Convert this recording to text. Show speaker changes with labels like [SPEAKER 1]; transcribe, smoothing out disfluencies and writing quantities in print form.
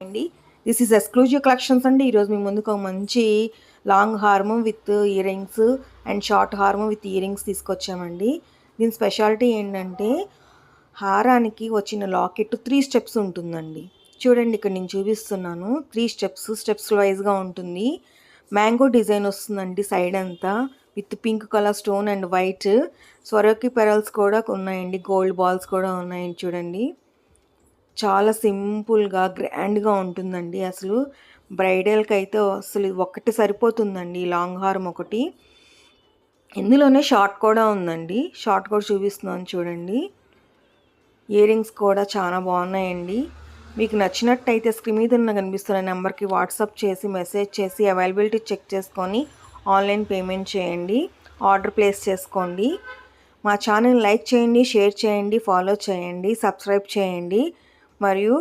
[SPEAKER 1] అండి this is exclusive collections అండి. ఈరోజు మీ ముందుకు ఒక మంచి long haram with earrings and short haram with earrings తీసుకొచ్చామండి. దీని స్పెషాలిటీ ఏంటంటే హారానికి వచ్చిన లాకెట్ 3 స్టెప్స్ ఉంటుందండి. చూడండి, ఇక్కడ నేను చూపిస్తున్నాను. 3 స్టెప్స్ వైజ్గా ఉంటుంది. మ్యాంగో డిజైన్ వస్తుందండి సైడ్ అంతా with pink colour stone and white Swarovski pearls కూడా ఉన్నాయండి. గోల్డ్ బాల్స్ కూడా ఉన్నాయండి. చూడండి, చాలా సింపుల్గా గ్రాండ్గా ఉంటుందండి. అసలు బ్రైడల్కి అయితే అసలు ఒక్కటి సరిపోతుందండి. లాంగ్ హారం ఒకటి, ఇందులోనే షార్ట్ కూడా ఉందండి. షార్ట్ కూడా చూపిస్తున్నాను చూడండి. ఇయర్ రింగ్స్ కూడా చాలా బాగున్నాయండి. మీకు నచ్చినట్టయితే స్క్రీన్ మీద ఉన్న కనిపిస్తున్న నెంబర్కి వాట్సాప్ చేసి మెసేజ్ చేసి అవైలబిలిటీ చెక్ చేసుకొని ఆన్లైన్ పేమెంట్ చేయండి. ఆర్డర్ ప్లేస్ చేసుకోండి. మా ఛానల్ లైక్ చేయండి, షేర్ చేయండి, ఫాలో చేయండి, సబ్స్క్రైబ్ చేయండి. మరియు